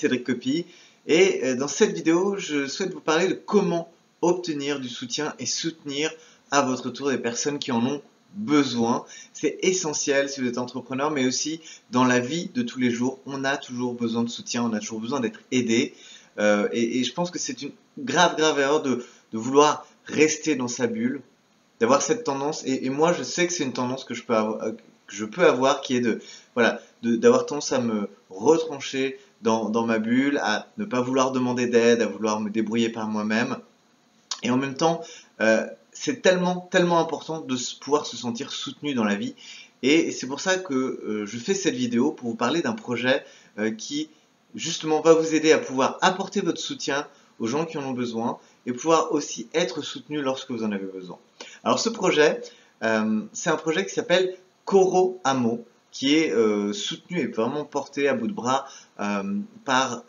Cédric Copy et dans cette vidéo, je souhaite vous parler de comment obtenir du soutien et soutenir à votre tour des personnes qui en ont besoin. C'est essentiel si vous êtes entrepreneur, mais aussi dans la vie de tous les jours. On a toujours besoin de soutien, on a toujours besoin d'être aidé. Et je pense que c'est une grave erreur de vouloir rester dans sa bulle, d'avoir cette tendance. Et moi, je sais que c'est une tendance que je peux avoir, qui est d'avoir tendance à me retrancher dans ma bulle, à ne pas vouloir demander d'aide, à vouloir me débrouiller par moi-même. Et en même temps, c'est tellement important de pouvoir se sentir soutenu dans la vie. Et c'est pour ça que je fais cette vidéo, pour vous parler d'un projet qui justement va vous aider à pouvoir apporter votre soutien aux gens qui en ont besoin et pouvoir aussi être soutenu lorsque vous en avez besoin. Alors ce projet, c'est un projet qui s'appelle Coro Amo, qui est soutenu et vraiment porté à bout de bras par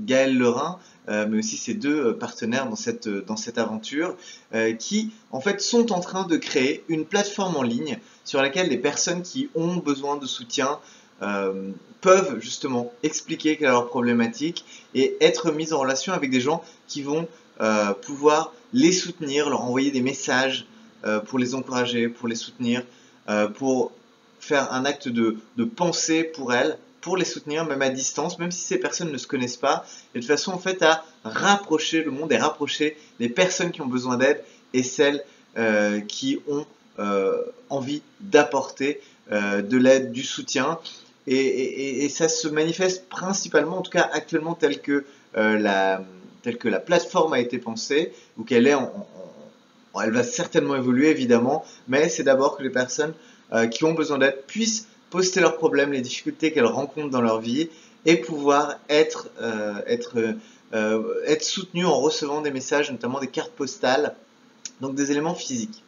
Gaël Lorrain, mais aussi ses deux partenaires dans cette aventure, qui en fait sont en train de créer une plateforme en ligne sur laquelle les personnes qui ont besoin de soutien peuvent justement expliquer quelle est leur problématique et être mises en relation avec des gens qui vont pouvoir les soutenir, leur envoyer des messages pour les encourager, pour les soutenir, pour faire un acte de pensée pour elles, pour les soutenir même à distance, même si ces personnes ne se connaissent pas, et de façon en fait à rapprocher le monde et rapprocher les personnes qui ont besoin d'aide et celles qui ont envie d'apporter de l'aide, du soutien. Et ça se manifeste principalement, en tout cas actuellement, tel que la plateforme a été pensée, ou qu'elle est elle va certainement évoluer évidemment, mais c'est d'abord que les personnes qui ont besoin d'aide puissent poster leurs problèmes, les difficultés qu'elles rencontrent dans leur vie et pouvoir être soutenues en recevant des messages, notamment des cartes postales, donc des éléments physiques.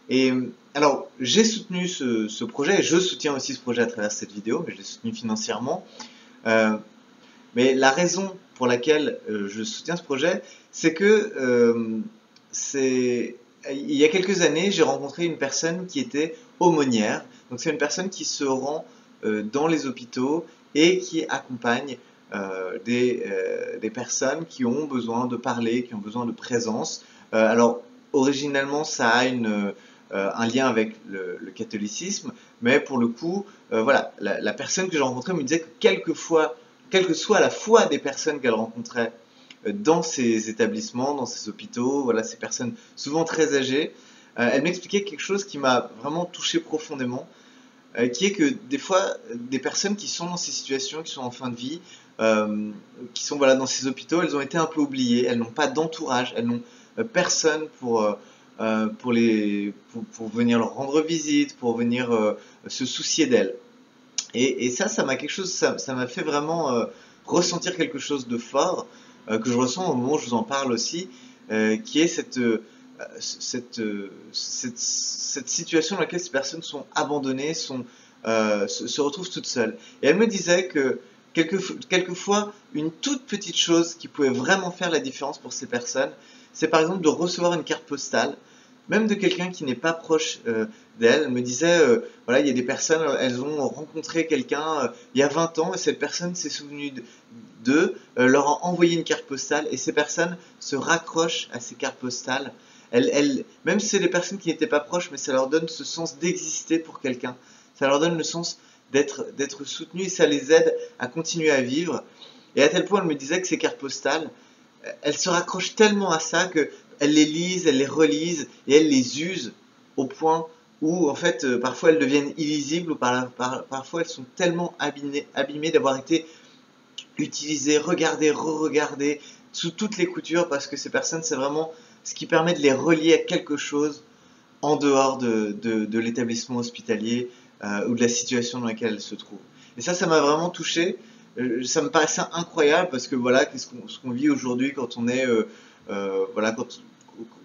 Et alors, j'ai soutenu ce projet, et je soutiens aussi ce projet à travers cette vidéo, mais je l'ai soutenu financièrement. Mais la raison pour laquelle je soutiens ce projet, c'est que il y a quelques années, j'ai rencontré une personne qui était aumônière. Donc c'est une personne qui se rend dans les hôpitaux et qui accompagne des personnes qui ont besoin de parler, qui ont besoin de présence. Alors originellement, ça a un lien avec le catholicisme, mais pour le coup, voilà, la personne que j'ai rencontrée me disait que quelle que soit la foi des personnes qu'elle rencontrait dans ces établissements, dans ces hôpitaux, voilà, ces personnes souvent très âgées, elle m'expliquait quelque chose qui m'a vraiment touché profondément, qui est que des fois, des personnes qui sont dans ces situations, qui sont en fin de vie, qui sont voilà, dans ces hôpitaux, elles ont été un peu oubliées, elles n'ont pas d'entourage, elles n'ont personne pour venir leur rendre visite, pour venir se soucier d'elles. Et ça m'a quelque chose, ça m'a fait vraiment ressentir quelque chose de fort, que je ressens au moment où je vous en parle aussi, qui est cette situation dans laquelle ces personnes sont abandonnées, se retrouvent toutes seules. Et elle me disait que quelquefois, une toute petite chose qui pouvait vraiment faire la différence pour ces personnes, c'est par exemple de recevoir une carte postale, même de quelqu'un qui n'est pas proche d'elle. Elle me disait, voilà, il y a des personnes, elles ont rencontré quelqu'un il y a 20 ans, et cette personne s'est souvenue d'eux, leur a envoyé une carte postale, et ces personnes se raccrochent à ces cartes postales. Même si c'est des personnes qui n'étaient pas proches, mais ça leur donne ce sens d'exister pour quelqu'un. Ça leur donne le sens d'être soutenus, et ça les aide à continuer à vivre. Et à tel point, elle me disait que ces cartes postales, elles se raccrochent tellement à ça que elles les lisent, elles les relisent et elles les usent au point où en fait parfois elles deviennent illisibles, ou parfois elles sont tellement abîmées d'avoir été utilisées, regardées, re-regardées sous toutes les coutures, parce que ces personnes, c'est vraiment ce qui permet de les relier à quelque chose en dehors de l'établissement hospitalier ou de la situation dans laquelle elles se trouvent. Et ça m'a vraiment touché. Ça me paraissait incroyable, parce que voilà, ce qu'on vit aujourd'hui quand on est voilà,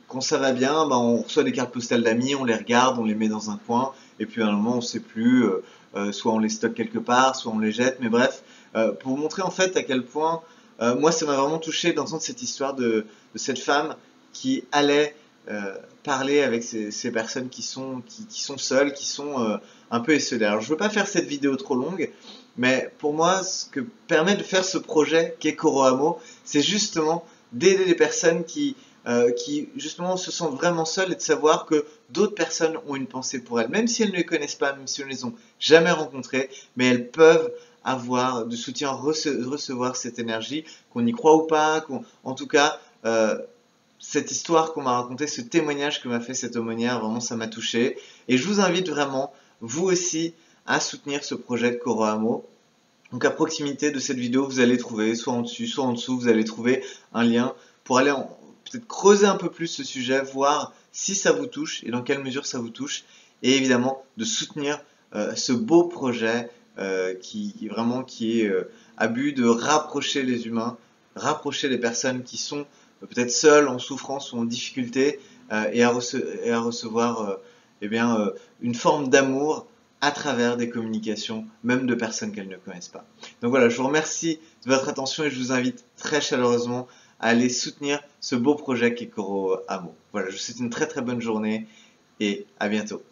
quand ça va bien, ben, on reçoit des cartes postales d'amis, on les regarde, on les met dans un coin, et puis à un moment on ne sait plus, soit on les stocke quelque part, soit on les jette, mais bref, pour vous montrer en fait à quel point moi ça m'a vraiment touché d'entendre cette histoire de cette femme qui allait parler avec ces personnes qui sont seules, qui sont un peu esselées. Alors je ne veux pas faire cette vidéo trop longue, Mais pour moi, ce que permet de faire ce projet qu'est Koroamo, c'est justement d'aider les personnes qui justement se sentent vraiment seules et de savoir que d'autres personnes ont une pensée pour elles, même si elles ne les connaissent pas, même si elles ne les ont jamais rencontrées, mais elles peuvent avoir du soutien, recevoir cette énergie, qu'on y croit ou pas, en tout cas, cette histoire qu'on m'a racontée, ce témoignage que m'a fait cette aumônière, vraiment ça m'a touché. Et je vous invite vraiment, vous aussi, à soutenir ce projet de Koroamo. Donc à proximité de cette vidéo, vous allez trouver, soit en dessus, soit en dessous, vous allez trouver un lien pour aller peut-être creuser un peu plus ce sujet, voir si ça vous touche et dans quelle mesure ça vous touche. Et évidemment, de soutenir ce beau projet qui est à but de rapprocher les humains, rapprocher les personnes qui sont peut-être seules, en souffrance ou en difficulté, et à recevoir une forme d'amour à travers des communications, même de personnes qu'elles ne connaissent pas. Donc voilà, je vous remercie de votre attention et je vous invite très chaleureusement à aller soutenir ce beau projet qu'est Koroamo. Voilà, je vous souhaite une très très bonne journée et à bientôt.